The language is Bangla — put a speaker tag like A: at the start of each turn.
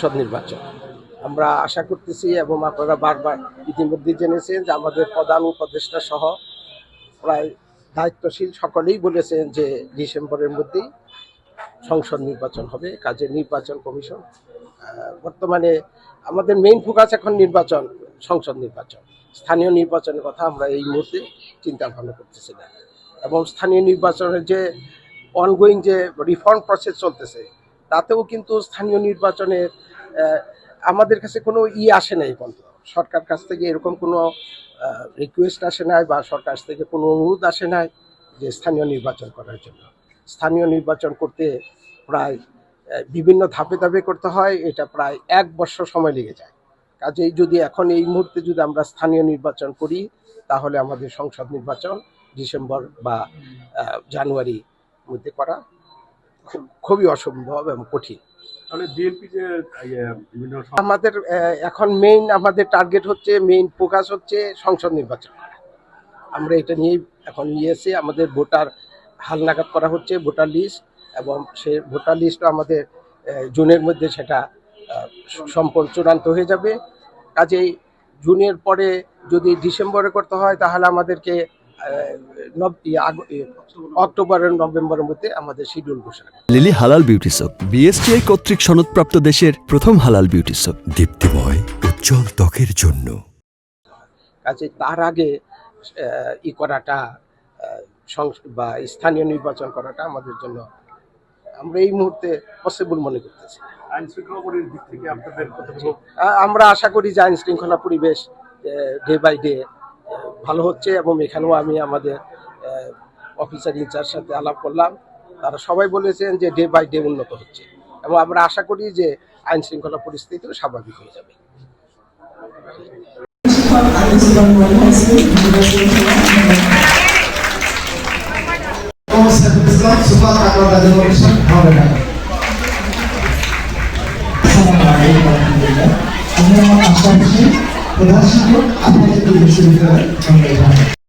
A: সংসদ নির্বাচন আমরা আশা করতেছি এবং আপনারা বারবার ইতিমধ্যে জেনেছেন যে আমাদের প্রধান উপদেষ্টা সহ প্রায় দায়িত্বশীল সকলেই বলেছেন যে ডিসেম্বরের মধ্যেই সংসদ নির্বাচন হবে। কাজে নির্বাচন কমিশন বর্তমানে আমাদের মেইন ফোকাস এখন নির্বাচন, সংসদ নির্বাচন। স্থানীয় নির্বাচনের কথা আমরা এই মুহূর্তে চিন্তা ভাবনা করতেছি না। এবং স্থানীয় নির্বাচনের যে অনগোয়িং যে রিফর্ম প্রসেস চলতেছে তাতেও কিন্তু স্থানীয় নির্বাচনের আমাদের কাছে কোনো আসে নাই পর্যন্ত, সরকার কাছ থেকে এরকম কোনো রিকোয়েস্ট আসে নাই বা সরকার থেকে কোনো অনুরোধ আসে নাই যে স্থানীয় নির্বাচন করার জন্য। স্থানীয় নির্বাচন করতে প্রায় বিভিন্ন ধাপে ধাপে করতে হয়, এটা প্রায় 1 বছর সময় লেগে যায়। কাজেই যদি এখন এই মুহূর্তে যদি আমরা স্থানীয় নির্বাচন করি তাহলে আমাদের সংসদ নির্বাচন ডিসেম্বর বা জানুয়ারির মধ্যে করা খুবই অসম্ভব এবং কঠিন। আমাদের এখন মেইন আমাদের টার্গেট হচ্ছে, মেইন ফোকাস হচ্ছে সংসদ নির্বাচন করা। আমরা এটা নিয়েই এখন আমাদের ভোটার হালনাগাদ করা হচ্ছে, ভোটার লিস্ট, এবং সেই ভোটার লিস্টও আমাদের জুনের মধ্যে সেটা সম্পূর্ণ চূড়ান্ত হয়ে যাবে। কাজেই জুনের পরে যদি ডিসেম্বরে করতে হয় তাহলে আমাদেরকে অক্টোবরের নভেম্বরের মধ্যে আমাদের শিডিউল ঘোষণা।
B: লিলি হালাল বিউটি সোপ, বিএসটিআই কর্তৃক সনদপ্রাপ্ত দেশের প্রথম হালাল বিউটি সোপ, দীপ্তিময় উজ্জ্বল ত্বকের জন্য।
A: কাজে তার আগে করাটা বা স্থানীয় নির্বাচন করাটা আমাদের জন্য আমরা এই মুহূর্তে পসিবল মনে করতেছি। আমরা আশা করি যে আইন শৃঙ্খলা পরিবেশ ডে বাই ডে ভালো হচ্ছে, এবং এখানেও আমি আমাদের অফিসার ইনচার্জ সাথে আলাপ করলাম, তারা সবাই বলেছেন যে ডে বাই ডে উন্নত হচ্ছে, এবং আমরা আশা করি যে আইন শৃঙ্খলা পরিস্থিতিও স্বাভাবিক হয়ে যাবে।
C: প্রধান শিক্ষক আপনাদের বিশ্ববিদ্যালয়